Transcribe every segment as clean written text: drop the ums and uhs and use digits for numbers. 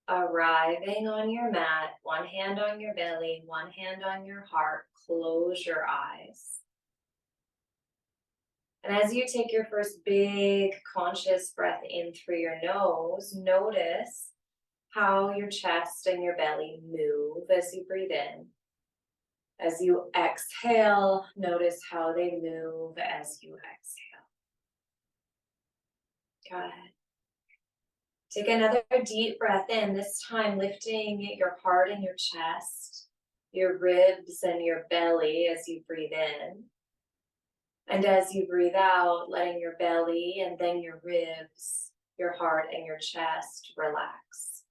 Arriving on your mat, one hand on your belly, one hand on your heart, close your eyes. And as you take your first big conscious breath in through your nose, notice how your chest and your belly move as you breathe in. As you exhale, notice how they move as you exhale. Good. Take another deep breath in, this time lifting your heart and your chest, your ribs and your belly as you breathe in. And as you breathe out, letting your belly and then your ribs, your heart and your chest relax.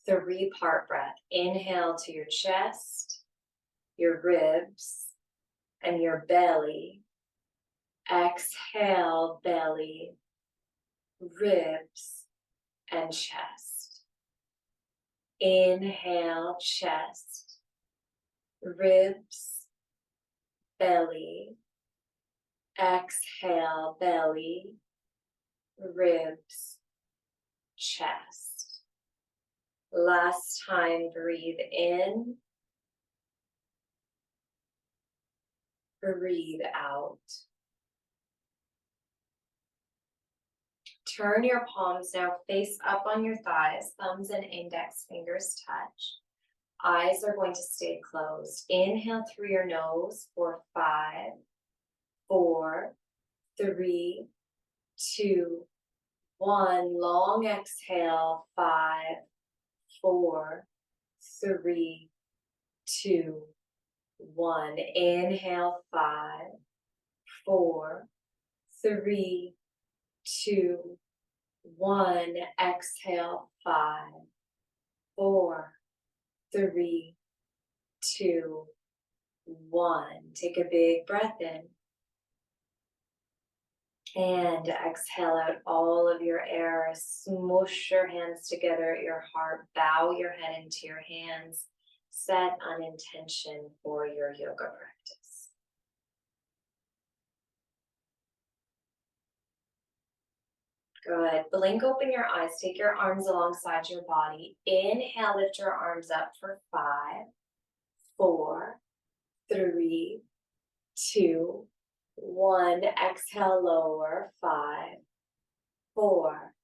3-part breath. Inhale to your chest, your ribs, and your belly. Exhale, belly, ribs, and chest. Inhale, chest, ribs, belly. Exhale, belly, ribs, chest. Last time, breathe in, breathe out. Turn your palms now face up on your thighs, thumbs and index fingers touch. Eyes are going to stay closed. Inhale through your nose for 5, 4, 3, 2, 1. Long exhale, 5, 4, 3, 2, 1. Inhale, 5, 4, 3, 2, 1. Exhale, 5, 4, 3, 2, 1. Take a big breath in. And exhale out all of your air. Smoosh your hands together at your heart. Bow your head into your hands. Set an intention for your yoga practice. Good. Blink open your eyes. Take your arms alongside your body. Inhale, lift your arms up for 5, 4, 3, 2, 1. Exhale, lower. 5, 4,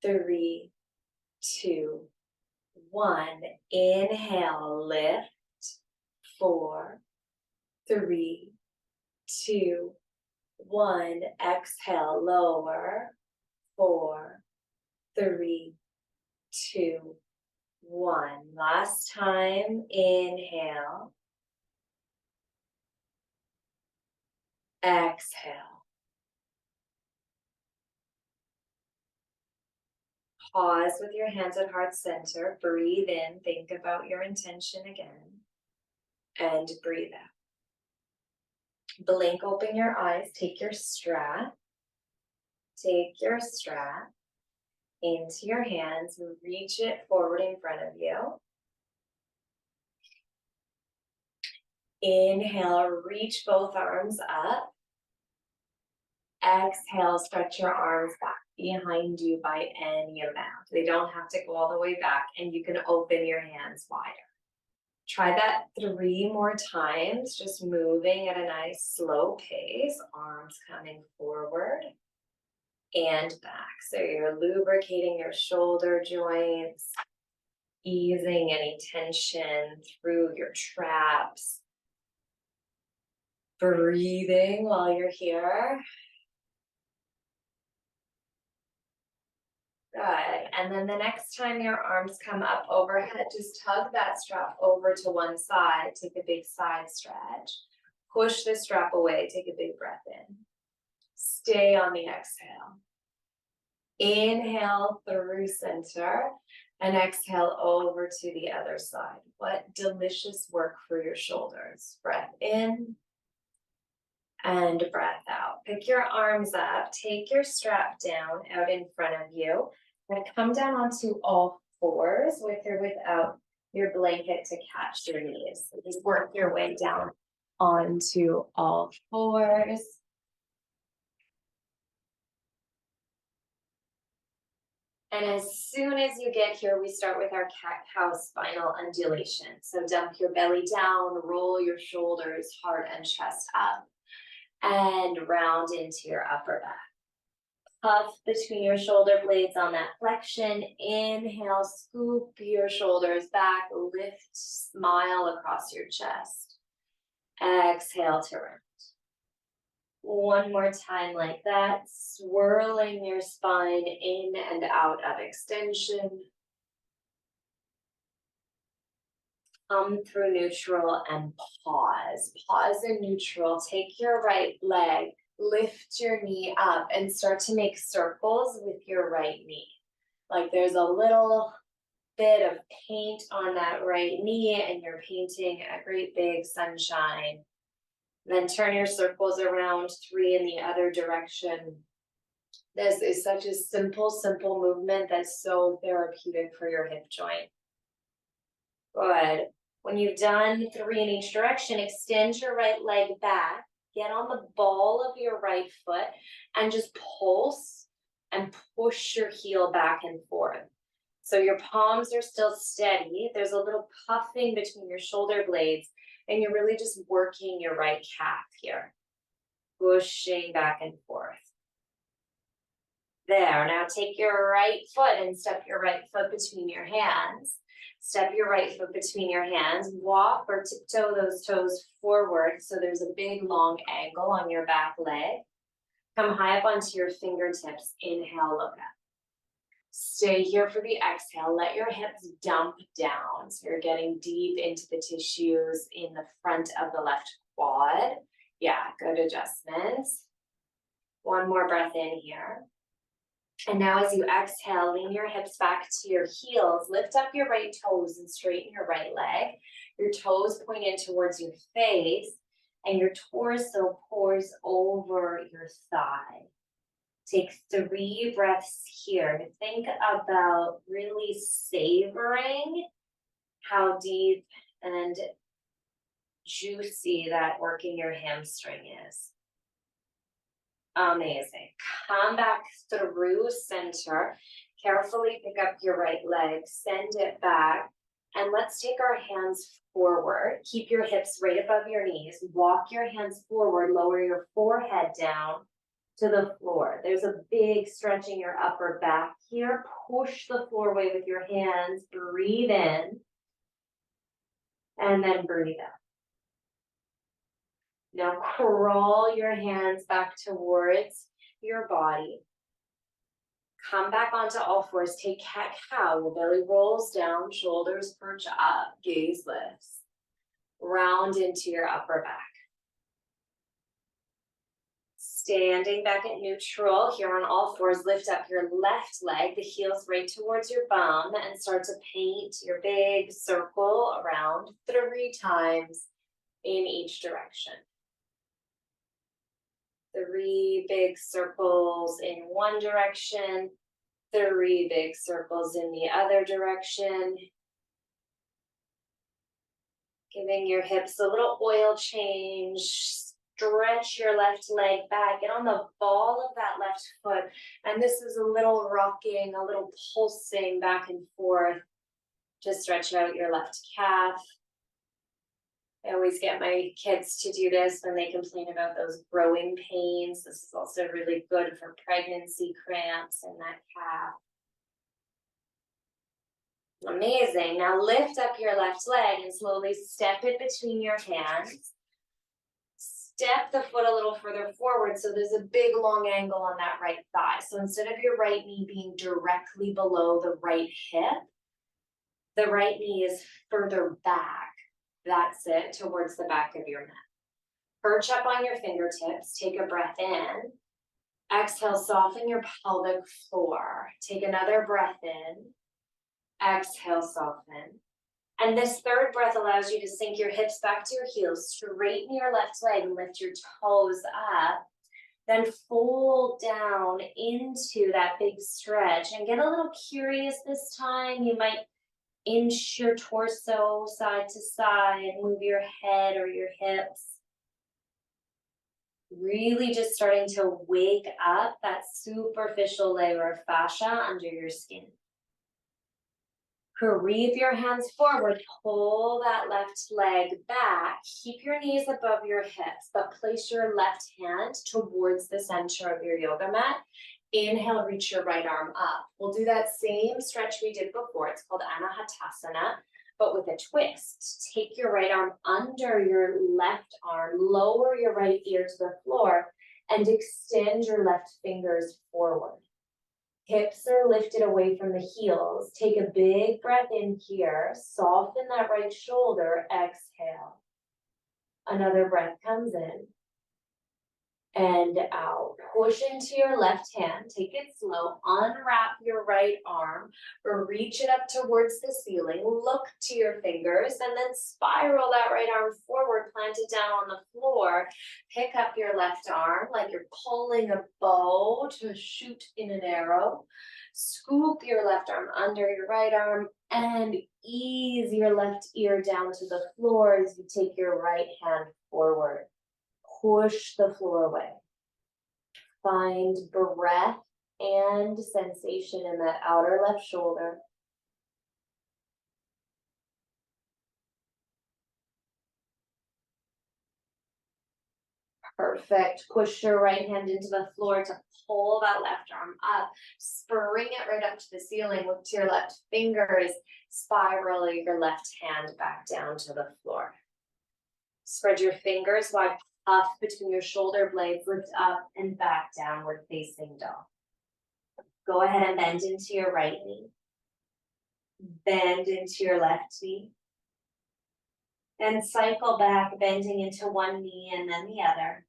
3, 2, 1. Inhale, lift. 4, 3, 2, 1. Exhale, lower. 4, 3, 2, 1. Last time, inhale. Exhale. Pause with your hands at heart center. Breathe in. Think about your intention again. And breathe out. Blink open your eyes. Take your strap. Take your strap into your hands. Reach it forward in front of you. Inhale, reach both arms up. Exhale, stretch your arms back behind you by any amount. They don't have to go all the way back, and you can open your hands wider. Try that 3 more times, just moving at a nice slow pace, arms coming forward and back. So you're lubricating your shoulder joints, easing any tension through your traps. Breathing while you're here. Good. And then the next time your arms come up overhead, just tug that strap over to one side. Take a big side stretch. Push the strap away. Take a big breath in. Stay on the exhale. Inhale through center and exhale over to the other side. What delicious work for your shoulders. Breath in and breath out. Pick your arms up. Take your strap down out in front of you. And come down onto all fours with or without your blanket to catch your knees. So just work your way down onto all fours. And as soon as you get here, we start with our cat-cow spinal undulation. So dump your belly down, roll your shoulders, heart and chest up, and round into your upper back. Puff between your shoulder blades on that flexion. Inhale, scoop your shoulders back, lift, smile across your chest. Exhale to round. One more time like that, swirling your spine in and out of extension. Come through neutral and pause. Pause in neutral. Take your right leg, lift your knee up and start to make circles with your right knee. Like there's a little bit of paint on that right knee and you're painting a great big sunshine. Then turn your circles around, 3 in the other direction. This is such a simple movement that's so therapeutic for your hip joint. Good. When you've done 3 in each direction, extend your right leg back, get on the ball of your right foot, and just pulse and push your heel back and forth. So your palms are still steady. There's a little puffing between your shoulder blades, and you're really just working your right calf here, pushing back and forth. There, now take your right foot and step your right foot between your hands. Step your right foot between your hands, walk or tiptoe those toes forward so there's a big long angle on your back leg. Come high up onto your fingertips, inhale, look up. Stay here for the exhale, let your hips dump down. So you're getting deep into the tissues in the front of the left quad. Yeah, good adjustments. One more breath in here. And now as you exhale, lean your hips back to your heels, lift up your right toes and straighten your right leg. Your toes point in towards your face and your torso pours over your thigh. Take 3 breaths here. Think about really savoring how deep and juicy that working your hamstring is. Amazing. Come back through center. Carefully pick up your right leg, send it back, and let's take our hands forward. Keep your hips right above your knees. Walk your hands forward, lower your forehead down to the floor. There's a big stretch in your upper back here. Push the floor away with your hands. Breathe in, and then breathe out. Now crawl your hands back towards your body. Come back onto all fours. Take cat-cow. Your belly rolls down, shoulders perch up, gaze lifts. Round into your upper back. Standing back at neutral, here on all fours, lift up your left leg, the heels right towards your bum, and start to paint your big circle around 3 times in each direction. 3 big circles in one direction, 3 big circles in the other direction. Giving your hips a little oil change. Stretch your left leg back. Get on the ball of that left foot. And this is a little rocking, a little pulsing back and forth to stretch out your left calf. I always get my kids to do this when they complain about those growing pains. This is also really good for pregnancy cramps in that calf. Amazing. Now lift up your left leg and slowly step it between your hands. Step the foot a little further forward so there's a big long angle on that right thigh. So instead of your right knee being directly below the right hip, the right knee is further back. That's it, towards the back of your neck. Perch up on your fingertips, take a breath in. Exhale, soften your pelvic floor. Take another breath in. Exhale, soften. And this 3rd breath allows you to sink your hips back to your heels, straighten your left leg and lift your toes up. Then fold down into that big stretch and get a little curious this time. You might inch your torso side to side, move your head or your hips. Really just starting to wake up that superficial layer of fascia under your skin. Creep your hands forward, pull that left leg back. Keep your knees above your hips, but place your left hand towards the center of your yoga mat. Inhale, reach your right arm up. We'll do that same stretch we did before. It's called Anahatasana, but with a twist. Take your right arm under your left arm, lower your right ear to the floor, and extend your left fingers forward. Hips are lifted away from the heels. Take a big breath in here. Soften that right shoulder. Exhale. Another breath comes in and out. Push into your left hand. Take it slow. Unwrap your right arm or reach it up towards the ceiling. Look to your fingers and then spiral that right arm forward. Plant it down on the floor. Pick up your left arm like you're pulling a bow to shoot in an arrow. Scoop your left arm under your right arm and ease your left ear down to the floor as you take your right hand forward. Push the floor away. Find breath and sensation in that outer left shoulder. Perfect. Push your right hand into the floor to pull that left arm up. Spring it right up to the ceiling. Look to your left fingers. Spiral your left hand back down to the floor. Spread your fingers wide. Puff between your shoulder blades, lift up and back, downward facing dog. Go ahead and bend into your right knee. Bend into your left knee. And cycle back, bending into one knee and then the other.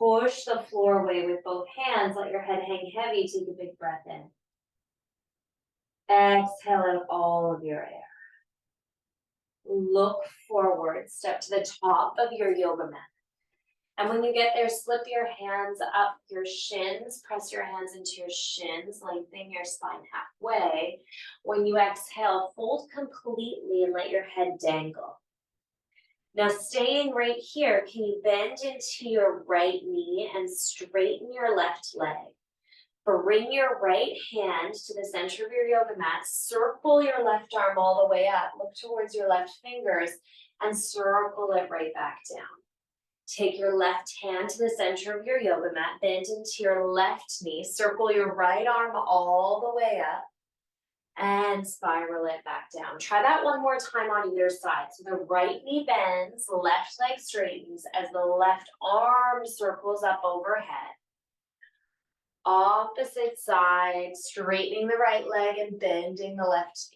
Push the floor away with both hands. Let your head hang heavy. Take a big breath in. Exhale out all of your air. Look forward, step to the top of your yoga mat. And when you get there, slip your hands up your shins, press your hands into your shins, lengthen your spine halfway. When you exhale, fold completely and let your head dangle. Now staying right here, can you bend into your right knee and straighten your left leg? Bring your right hand to the center of your yoga mat. Circle your left arm all the way up. Look towards your left fingers and circle it right back down. Take your left hand to the center of your yoga mat. Bend into your left knee. Circle your right arm all the way up and spiral it back down. Try that one more time on either side. So the right knee bends, left leg straightens as the left arm circles up overhead. Opposite side, straightening the right leg and bending the left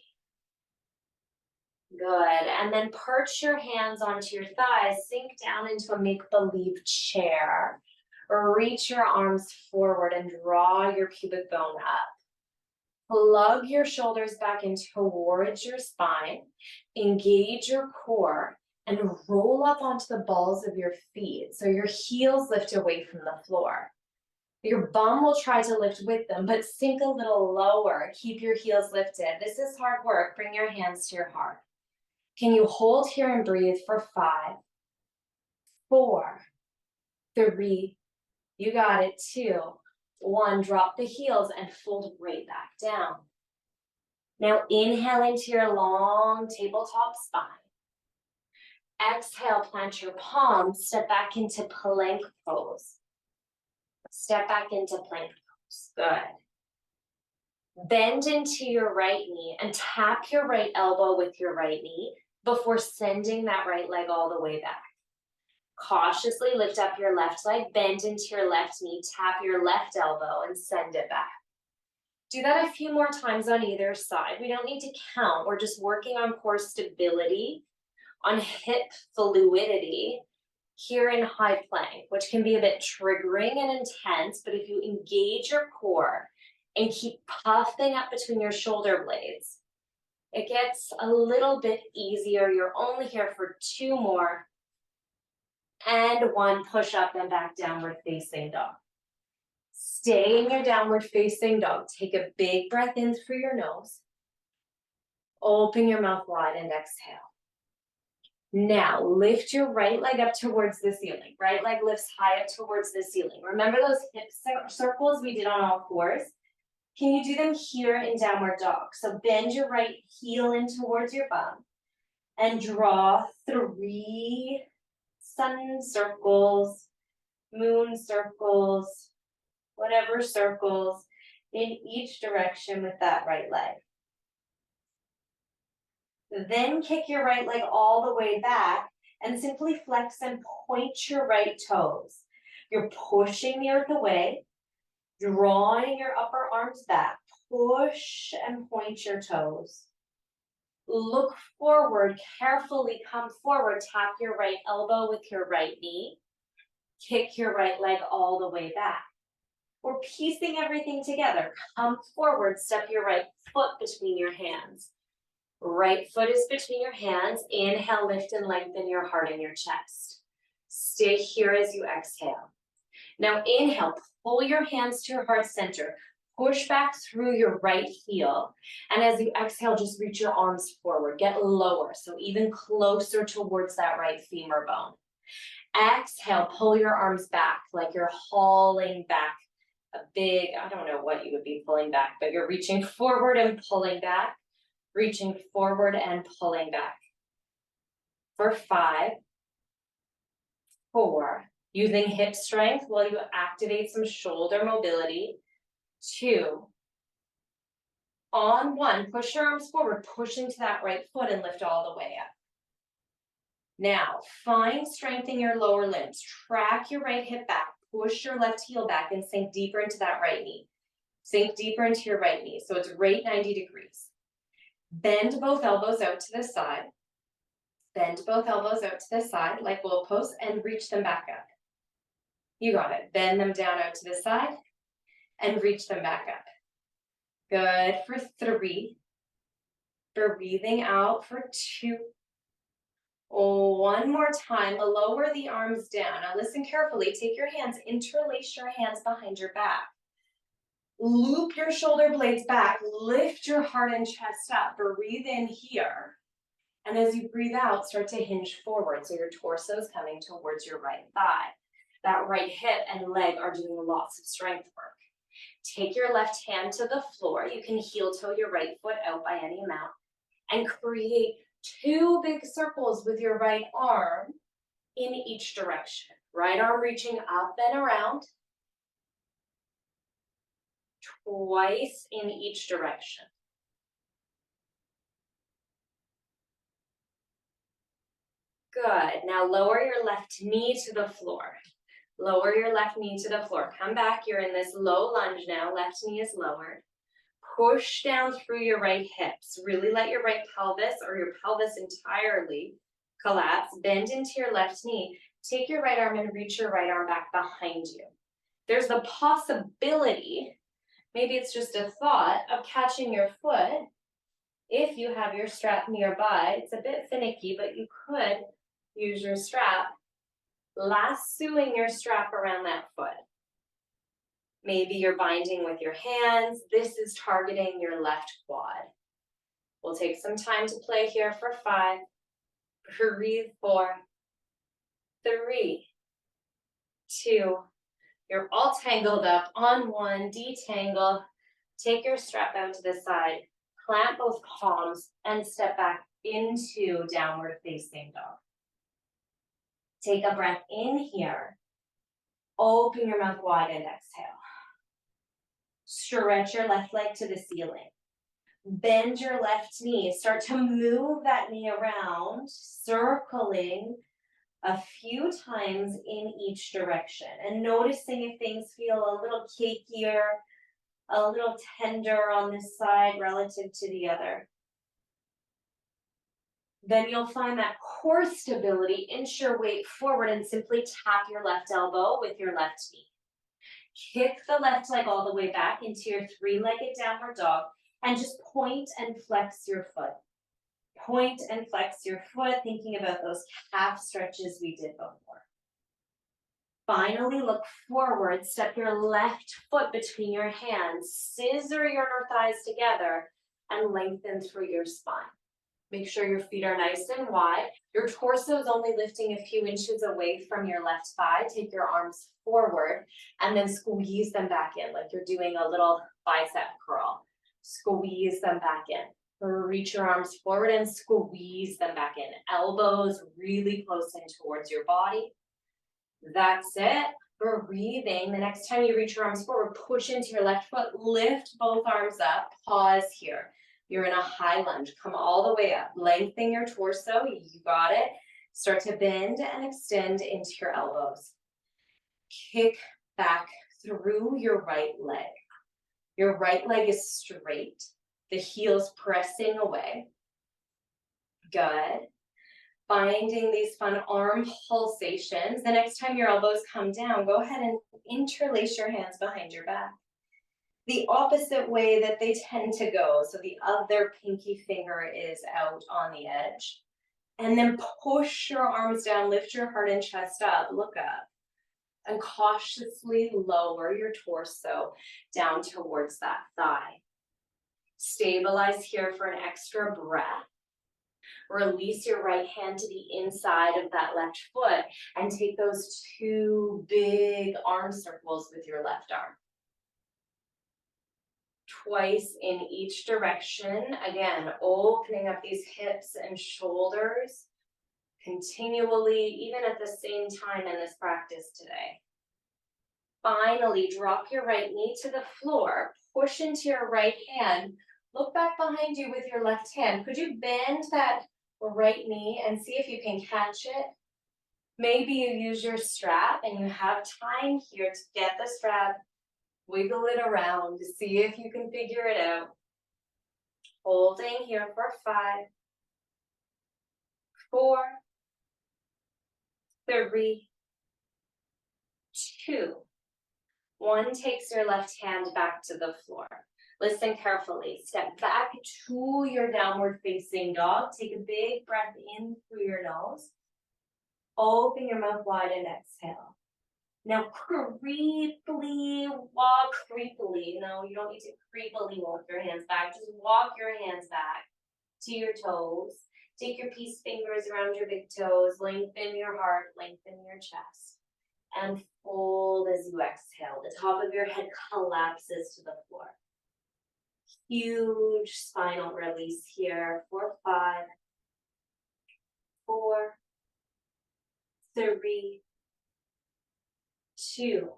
knee. Good. And then perch your hands onto your thighs, sink down into a make-believe chair, or reach your arms forward and draw your pubic bone up. Plug your shoulders back in towards your spine, engage your core, and roll up onto the balls of your feet so your heels lift away from the floor. Your bum will try to lift with them, but sink a little lower. Keep your heels lifted. This is hard work. Bring your hands to your heart. Can you hold here and breathe for 5, 4, 3, you got it, 2, 1. Drop the heels and fold right back down. Now inhale into your long tabletop spine. Exhale, plant your palms, step back into plank pose. Step back into plank pose. Good. Bend into your right knee and tap your right elbow with your right knee before sending that right leg all the way back. Cautiously lift up your left leg, bend into your left knee, tap your left elbow and send it back. Do that a few more times on either side. We don't need to count. We're just working on core stability, on hip fluidity, here in high plank, which can be a bit triggering and intense, but if you engage your core and keep puffing up between your shoulder blades, it gets a little bit easier. You're only here for 2 more. And 1, push up and back, downward facing dog. Stay in your downward facing dog. Take a big breath in through your nose. Open your mouth wide and exhale. Now, lift your right leg up towards the ceiling. Right leg lifts high up towards the ceiling. Remember those hip circles we did on all fours? Can you do them here in downward dog? So bend your right heel in towards your bum and draw 3 sun circles, moon circles, whatever circles in each direction with that right leg. Then kick your right leg all the way back and simply flex and point your right toes. You're pushing the earth away, drawing your upper arms back. Push and point your toes. Look forward, carefully come forward, tap your right elbow with your right knee. Kick your right leg all the way back. We're piecing everything together. Come forward, step your right foot between your hands. Right foot is between your hands. Inhale, lift and lengthen your heart and your chest. Stay here as you exhale. Now inhale, pull your hands to your heart center. Push back through your right heel. And as you exhale, just reach your arms forward. Get lower, so even closer towards that right femur bone. Exhale, pull your arms back like you're hauling back a big, I don't know what you would be pulling back, but you're reaching forward and pulling back. Reaching forward and pulling back. For 5, 4, using hip strength while you activate some shoulder mobility. 2, on 1, push your arms forward, push into that right foot and lift all the way up. Now, find strength in your lower limbs. Track your right hip back, push your left heel back and sink deeper into that right knee. Sink deeper into your right knee, so it's right 90 degrees. Bend both elbows out to the side. Bend both elbows out to the side like goal posts and reach them back up. You got it. Bend them down out to the side and reach them back up. Good for 3. Breathing out for 2. 1 more time. Lower the arms down. Now listen carefully. Take your hands, interlace your hands behind your back. Loop your shoulder blades back, lift your heart and chest up, breathe in here. And as you breathe out, start to hinge forward. So your torso is coming towards your right thigh. That right hip and leg are doing lots of strength work. Take your left hand to the floor. You can heel toe your right foot out by any amount and create 2 big circles with your right arm in each direction. Right arm reaching up and around. Twice in each direction. Good. Now lower your left knee to the floor. Lower your left knee to the floor. Come back. You're in this low lunge now. Left knee is lowered. Push down through your right hips. Really let your right pelvis or your pelvis entirely collapse. Bend into your left knee. Take your right arm and reach your right arm back behind you. There's the possibility, maybe it's just a thought, of catching your foot. If you have your strap nearby, it's a bit finicky, but you could use your strap, lassoing your strap around that foot. Maybe you're binding with your hands. This is targeting your left quad. We'll take some time to play here for 5. Breathe 4, 3, 2. You're all tangled up on 1. Detangle. Take your strap out to the side. Plant both palms and step back into downward facing dog. Take a breath in here. Open your mouth wide and exhale. Stretch your left leg to the ceiling. Bend your left knee. Start to move that knee around, circling a few times in each direction and noticing if things feel a little cakier, a little tender on this side relative to the other. Then you'll find that core stability, inch your weight forward and simply tap your left elbow with your left knee. Kick the left leg all the way back into your 3-legged downward dog and just point and flex your foot. Point and flex your foot, thinking about those calf stretches we did before. Finally, look forward, step your left foot between your hands, scissor your inner thighs together, and lengthen through your spine. Make sure your feet are nice and wide. Your torso is only lifting a few inches away from your left thigh. Take your arms forward and then squeeze them back in like you're doing a little bicep curl. Squeeze them back in. Reach your arms forward and squeeze them back in. Elbows really close in towards your body. That's it. Breathing. The next time you reach your arms forward, push into your left foot, lift both arms up, pause here. You're in a high lunge. Come all the way up. Lengthen your torso. You got it. Start to bend and extend into your elbows. Kick back through your right leg. Your right leg is straight. The heel's pressing away. Good. Finding these fun arm pulsations. The next time your elbows come down, go ahead and interlace your hands behind your back. The opposite way that they tend to go. So the other pinky finger is out on the edge. And then push your arms down, lift your heart and chest up, look up. And cautiously lower your torso down towards that thigh. Stabilize here for an extra breath. Release your right hand to the inside of that left foot and take those two big arm circles with your left arm. Twice in each direction. Again, opening up these hips and shoulders continually, even at the same time in this practice today. Finally, drop your right knee to the floor. Push into your right hand. Look back behind you with your left hand. Could you bend that right knee and see if you can catch it? Maybe you use your strap and you have time here to get the strap, wiggle it around to see if you can figure it out. Holding here for 5, 4, 3, 2. 1 takes your left hand back to the floor. Listen carefully. Step back to your downward facing dog. Take a big breath in through your nose. Open your mouth wide and exhale. Now creepily walk creepily. No, you don't need to creepily walk your hands back. Just walk your hands back to your toes. Take your peace fingers around your big toes. Lengthen your heart, lengthen your chest. And fold as you exhale. The top of your head collapses to the floor. Huge spinal release here for 5, 4, 3, 2.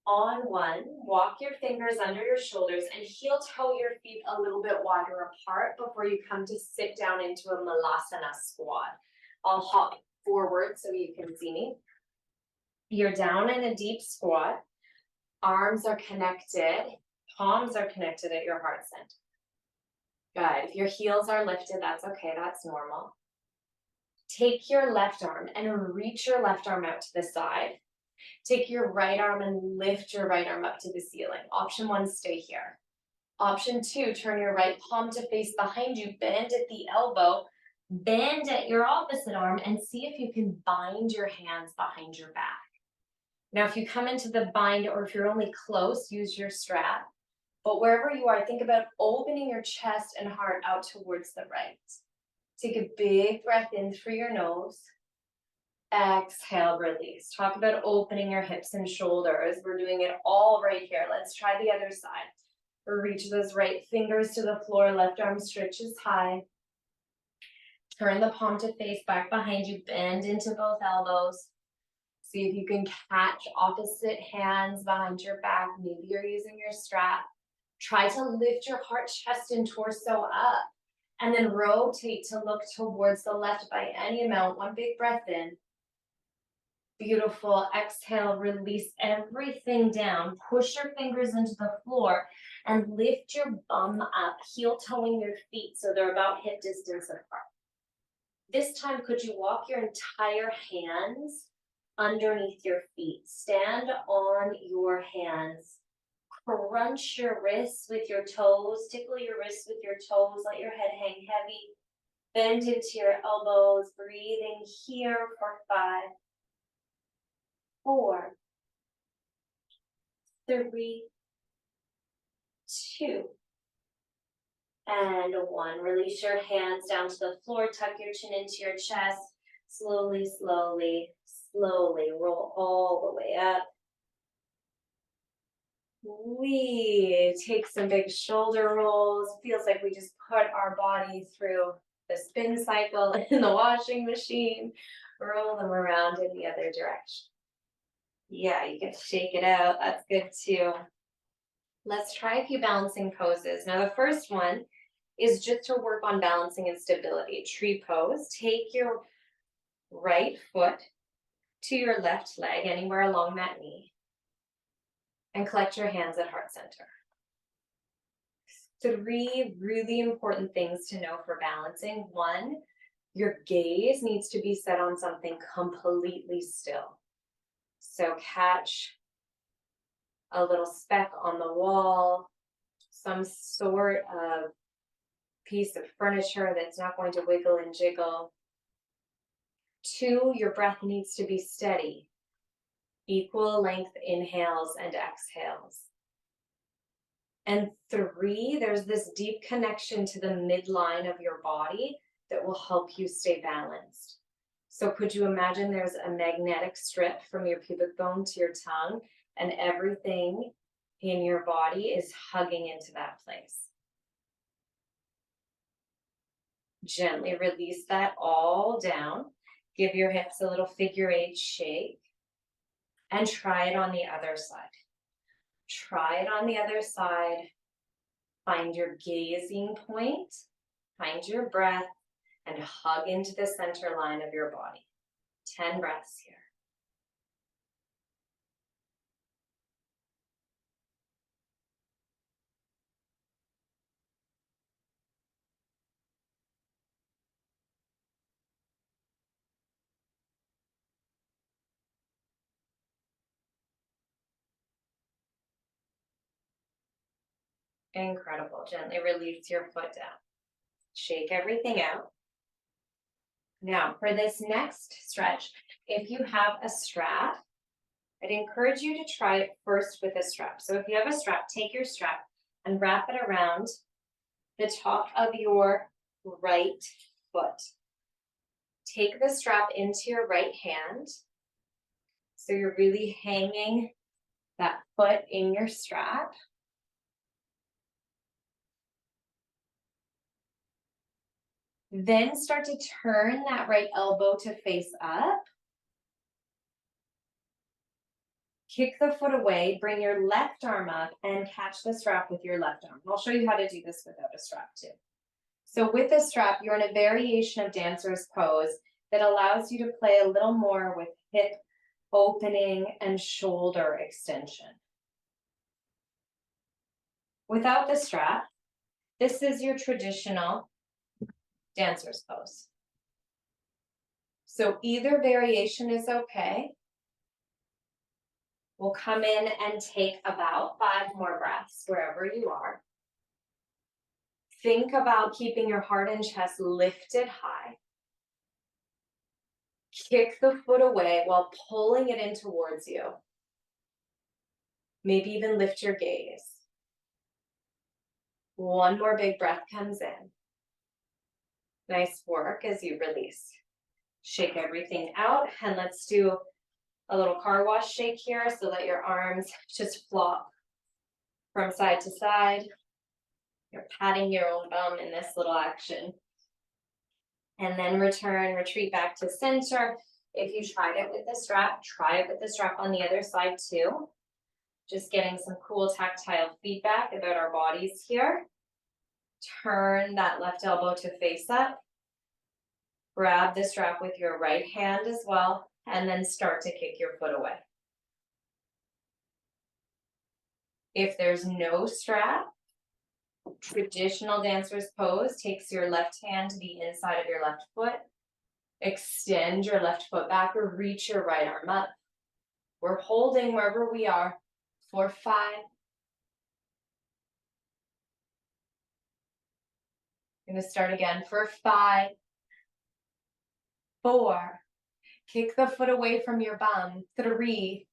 On 1, walk your fingers under your shoulders and heel toe your feet a little bit wider apart before you come to sit down into a Malasana squat. I'll hop forward so you can see me. You're down in a deep squat. Arms are connected. Palms are connected at your heart center. Good. If your heels are lifted, that's okay. That's normal. Take your left arm and reach your left arm out to the side. Take your right arm and lift your right arm up to the ceiling. Option 1, stay here. Option 2, turn your right palm to face behind you. Bend at the elbow. Bend at your opposite arm and see if you can bind your hands behind your back. Now, if you come into the bind or if you're only close, use your strap. But wherever you are, think about opening your chest and heart out towards the right. Take a big breath in through your nose. Exhale, release. Talk about opening your hips and shoulders. We're doing it all right here. Let's try the other side. Reach those right fingers to the floor. Left arm stretches high. Turn the palm to face back behind you. Bend into both elbows. See if you can catch opposite hands behind your back. Maybe you're using your strap. Try to lift your heart, chest, and torso up. And then rotate to look towards the left by any amount. 1 big breath in. Beautiful. Exhale, release everything down. Push your fingers into the floor and lift your bum up, heel toeing your feet so they're about hip distance apart. This time, could you walk your entire hands underneath your feet? Stand on your hands. Crunch your wrists with your toes. Tickle your wrists with your toes. Let your head hang heavy. Bend into your elbows. Breathing here for 5, 4, 3, 2. And one. Release your hands down to the floor, tuck your chin into your chest. Slowly, slowly, slowly roll all the way up. We take some big shoulder rolls. Feels like we just put our body through the spin cycle in the washing machine. Roll them around in the other direction. Yeah, you can shake it out. That's good too. Let's try a few balancing poses. Now, the first one is just to work on balancing and stability. Tree pose. Take your right foot to your left leg, anywhere along that knee, and collect your hands at heart center. 3 really important things to know for balancing. 1, your gaze needs to be set on something completely still. So catch a little speck on the wall, some sort of piece of furniture that's not going to wiggle and jiggle. 2, your breath needs to be steady. Equal length inhales and exhales. And 3, there's this deep connection to the midline of your body that will help you stay balanced. So could you imagine there's a magnetic strip from your pubic bone to your tongue, and everything in your body is hugging into that place. Gently release that all down. Give your hips a little figure 8 shake, and try it on the other side. Try it on the other side. Find your gazing point, find your breath, and hug into the center line of your body. 10 breaths here. Incredible. Gently release your foot down. Shake everything out. Now, for this next stretch, if you have a strap, I'd encourage you to try it first with a strap. So if you have a strap, take your strap and wrap it around the top of your right foot. Take the strap into your right hand. So you're really hanging that foot in your strap. Then start to turn that right elbow to face up. Kick the foot away, bring your left arm up and catch the strap with your left arm. I'll show you how to do this without a strap too. So with the strap, you're in a variation of dancer's pose that allows you to play a little more with hip opening and shoulder extension. Without the strap, this is your traditional dancer's pose. So either variation is okay. We'll come in and take about 5 more breaths wherever you are. Think about keeping your heart and chest lifted high. Kick the foot away while pulling it in towards you. Maybe even lift your gaze. 1 more big breath comes in. Nice work as you release. Shake everything out, and let's do a little car wash shake here so that your arms just flop from side to side. You're patting your own bum in this little action. And then retreat back to center. If you tried it with the strap, try it with the strap on the other side too. Just getting some cool tactile feedback about our bodies here. Turn that left elbow to face up. Grab the strap with your right hand as well, and then start to kick your foot away. If there's no strap, traditional dancer's pose takes your left hand to the inside of your left foot. Extend your left foot back or reach your right arm up. We're holding wherever we are for 5. I'm going to start again for 5, 4. Kick the foot away from your bum. 3,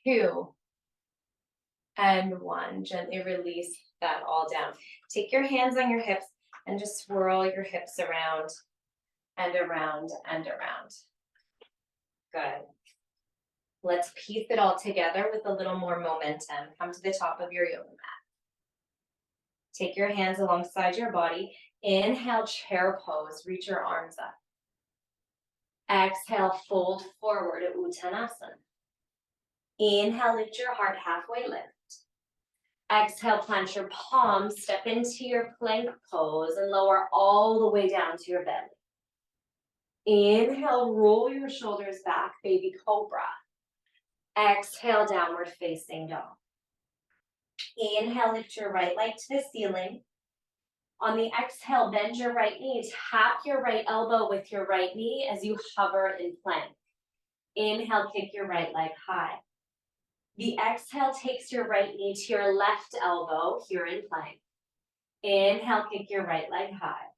2, and 1. Gently release that all down. Take your hands on your hips and just swirl your hips around and around and around. Good. Let's piece it all together with a little more momentum. Come to the top of your yoga mat. Take your hands alongside your body. Inhale, chair pose. Reach your arms up. Exhale, fold forward at Uttanasana. Inhale, lift your heart, halfway lift. Exhale, plant your palms, step into your plank pose and lower all the way down to your belly. Inhale, roll your shoulders back, baby cobra. Exhale, downward facing dog. Inhale, lift your right leg to the ceiling. On the exhale, bend your right knee, tap your right elbow with your right knee as you hover in plank. Inhale, kick your right leg high. The exhale takes your right knee to your left elbow here in plank. Inhale, kick your right leg high.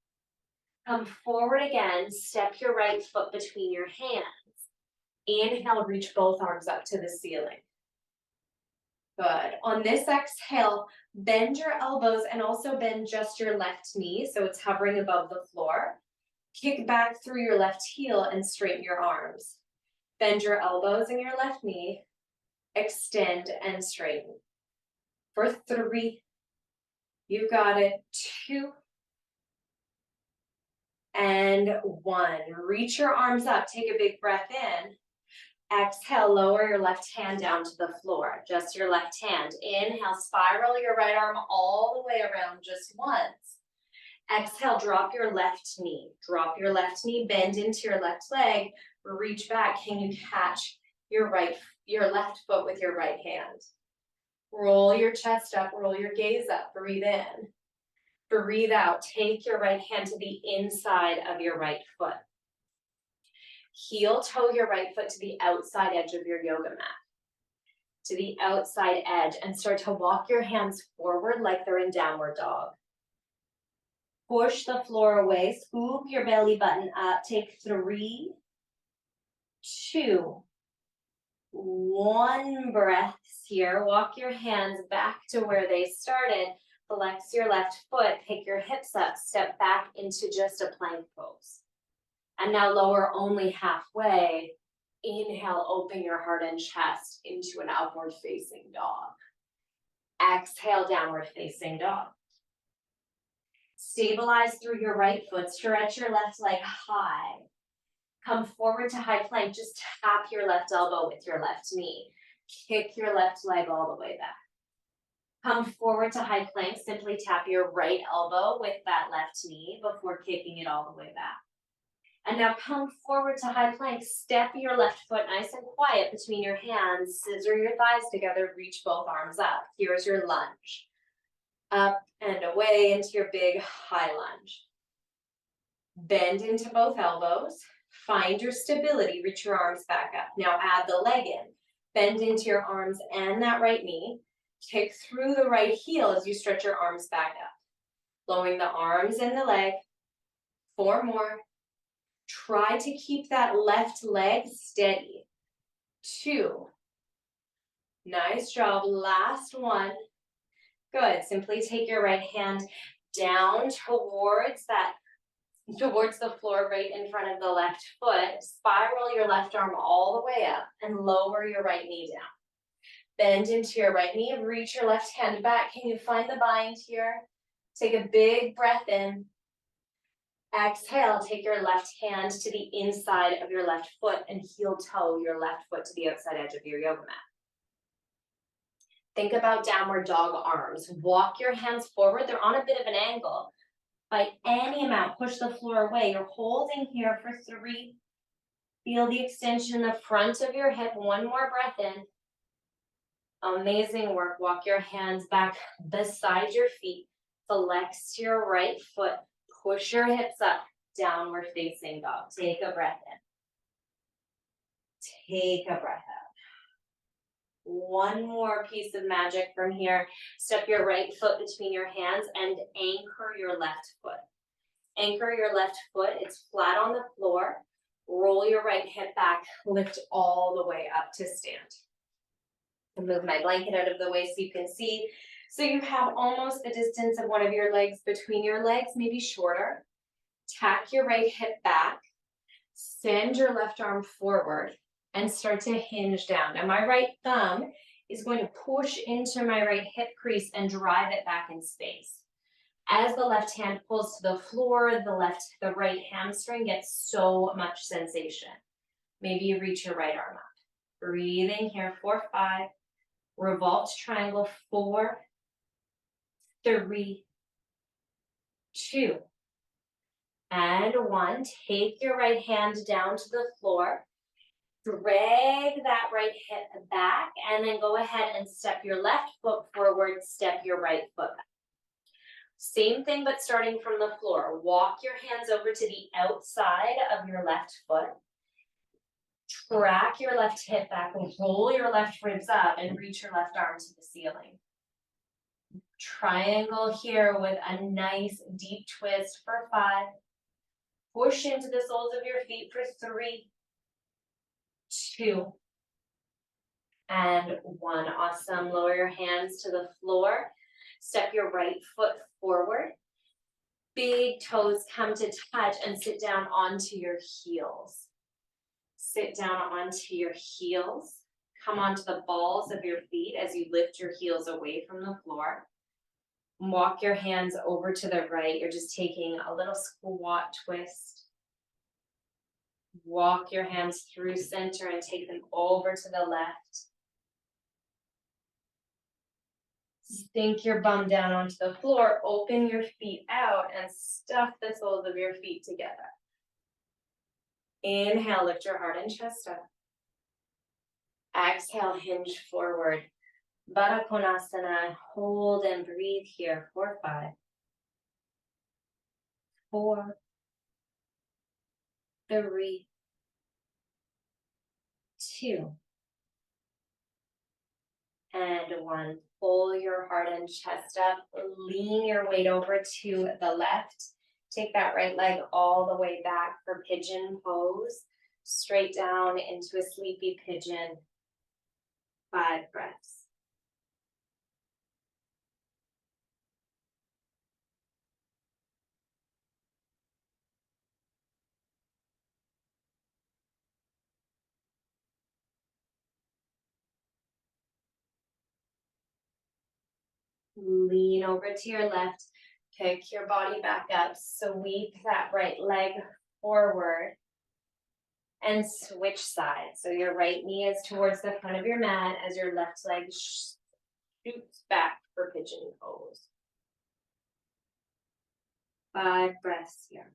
Come forward again, step your right foot between your hands. Inhale, reach both arms up to the ceiling. Good. On this exhale, bend your elbows and also bend just your left knee so it's hovering above the floor. Kick back through your left heel and straighten your arms. Bend your elbows and your left knee. Extend and straighten. For 3, you got it. 2, and 1. Reach your arms up, take a big breath in. Exhale, lower your left hand down to the floor, just your left hand. Inhale, spiral your right arm all the way around just once. Exhale, drop your left knee. Drop your left knee, bend into your left leg, reach back. Can you catch your left foot with your right hand? Roll your chest up, roll your gaze up, breathe in. Breathe out, take your right hand to the inside of your right foot. Heel toe your right foot to the outside edge of your yoga mat. To the outside edge and start to walk your hands forward like they're in downward dog. Push the floor away, scoop your belly button up. Take 3, 2, 1 breaths here. Walk your hands back to where they started. Flex your left foot, pick your hips up, step back into just a plank pose. And now lower only halfway. Inhale, open your heart and chest into an upward facing dog. Exhale, downward facing dog. Stabilize through your right foot, stretch your left leg high. Come forward to high plank, just tap your left elbow with your left knee. Kick your left leg all the way back. Come forward to high plank, simply tap your right elbow with that left knee before kicking it all the way back. And now come forward to high plank, step your left foot nice and quiet between your hands, scissor your thighs together, reach both arms up. Here's your lunge. Up and away into your big high lunge. Bend into both elbows, find your stability, reach your arms back up. Now add the leg in, bend into your arms and that right knee. Kick through the right heel as you stretch your arms back up. Blowing the arms and the leg. 4 more. Try to keep that left leg steady. 2. Nice job. Last 1. Good. Simply take your right hand down towards the floor right in front of the left foot. Spiral your left arm all the way up and lower your right knee down. Bend into your right knee, reach your left hand back. Can you find the bind here? Take a big breath in. Exhale, take your left hand to the inside of your left foot and heel toe your left foot to the outside edge of your yoga mat. Think about downward dog arms. Walk your hands forward. They're on a bit of an angle. By any amount, push the floor away. You're holding here for 3. Feel the extension in the front of your hip. 1 more breath in. Amazing work. Walk your hands back beside your feet. Flex your right foot. Push your hips up. Downward facing dog. Take a breath in. Take a breath out. 1 more piece of magic from here. Step your right foot between your hands and anchor your left foot. Anchor your left foot. It's flat on the floor. Roll your right hip back. Lift all the way up to stand. I'll move my blanket out of the way so you can see. So you have almost the distance of one of your legs between your legs, maybe shorter. Tack your right hip back, send your left arm forward, and start to hinge down. Now my right thumb is going to push into my right hip crease and drive it back in space. As the left hand pulls to the floor, the right hamstring gets so much sensation. Maybe you reach your right arm up. Breathing here, 4, 5. Revolved triangle, 4, 3, 2, and 1. Take your right hand down to the floor. Drag that right hip back, and then go ahead and step your left foot forward, step your right foot back. Same thing, but starting from the floor. Walk your hands over to the outside of your left foot. Track your left hip back and roll your left ribs up and reach your left arm to the ceiling. Triangle here with a nice deep twist for 5. Push into the soles of your feet for 3, 2, and 1. Awesome. Lower your hands to the floor. Step your right foot forward. Big toes come to touch and sit down onto your heels. Sit down onto your heels. Come onto the balls of your feet as you lift your heels away from the floor. Walk your hands over to the right. You're just taking a little squat twist. Walk your hands through center and take them over to the left. Sink your bum down onto the floor, open your feet out, and stuff the soles of your feet together. Inhale, lift your heart and chest up. Exhale, hinge forward. Baddha Konasana, hold and breathe here, 4, 5. 4, 3, 2, and 1. Pull your heart and chest up. Lean your weight over to the left. Take that right leg all the way back for pigeon pose. Straight down into a sleepy pigeon. 5 breaths. Lean over to your left. Pick your body back up. Sweep that right leg forward. And switch sides. So your right knee is towards the front of your mat as your left leg shoots back for pigeon pose. 5 breaths here.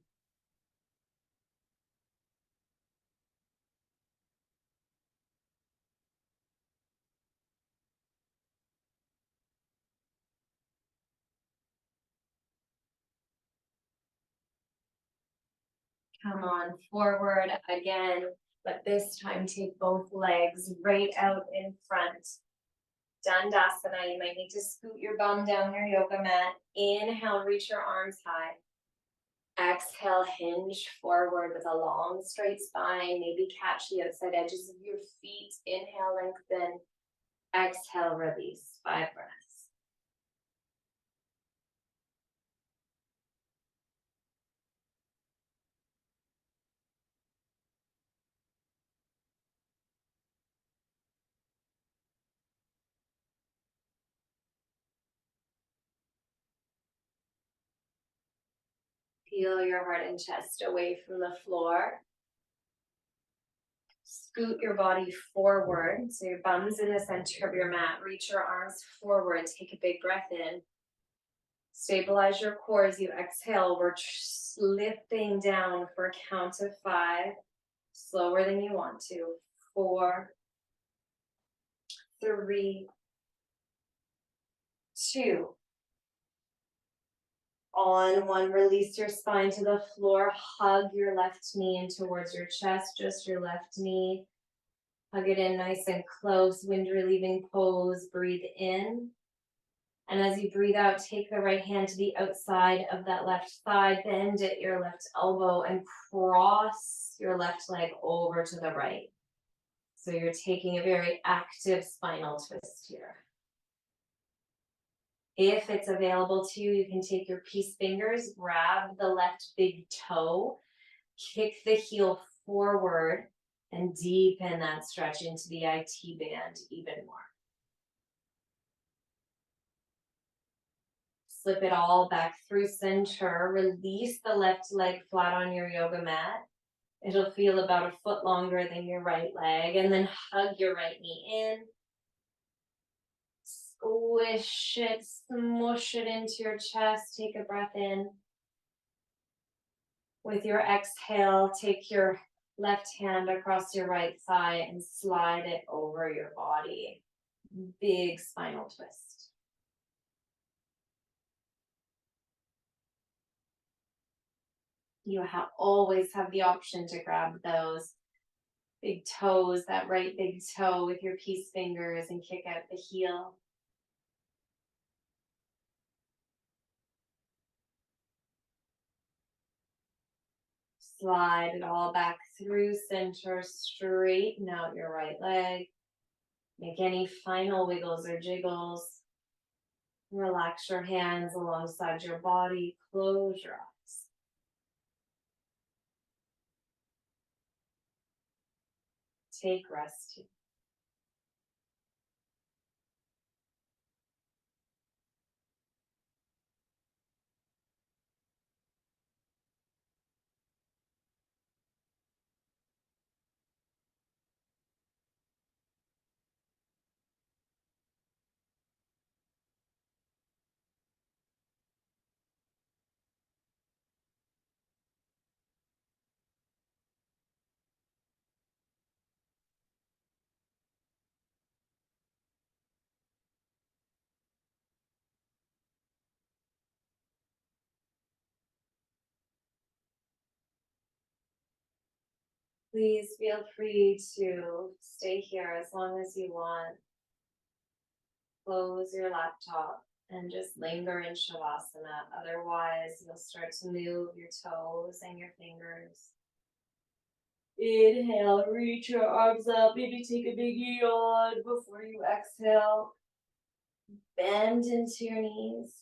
Come on forward again, but this time take both legs right out in front. Dandasana, you might need to scoot your bum down your yoga mat. Inhale, reach your arms high. Exhale, hinge forward with a long straight spine. Maybe catch the outside edges of your feet. Inhale, lengthen. Exhale, release. 5 breaths. Peel your heart and chest away from the floor. Scoot your body forward. So your bum's in the center of your mat. Reach your arms forward. Take a big breath in. Stabilize your core as you exhale. We're slipping down for a count of 5. Slower than you want to. 4, 3, 2. On 1, release your spine to the floor. Hug your left knee in towards your chest, just your left knee. Hug it in nice and close, wind relieving pose. Breathe in. And as you breathe out, take the right hand to the outside of that left thigh, bend at your left elbow, and cross your left leg over to the right. So you're taking a very active spinal twist here. If it's available to you, you can take your peace fingers, grab the left big toe, kick the heel forward, and deepen that stretch into the IT band even more. Slip it all back through center. Release the left leg flat on your yoga mat. It'll feel about a foot longer than your right leg. And then hug your right knee in. Squish it, smush it into your chest. Take a breath in. With your exhale, take your left hand across your right thigh and slide it over your body. Big spinal twist. You always have the option to grab those big toes, that right big toe with your peace fingers and kick out the heel. Slide it all back through center, straighten out your right leg. Make any final wiggles or jiggles. Relax your hands alongside your body. Close your eyes. Take rest here. Please feel free to stay here as long as you want. Close your laptop and just linger in Shavasana. Otherwise, you'll start to move your toes and your fingers. Inhale, reach your arms up. Maybe take a big yawn before you exhale. Bend into your knees.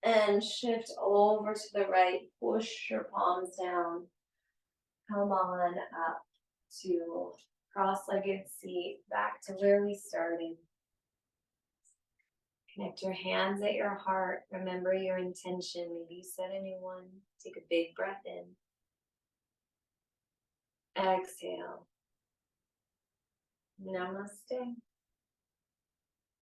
And shift over to the right. Push your palms down. Come on up to cross-legged seat, back to where we started. Connect your hands at your heart. Remember your intention. Maybe you set a new one. Take a big breath in. Exhale. Namaste.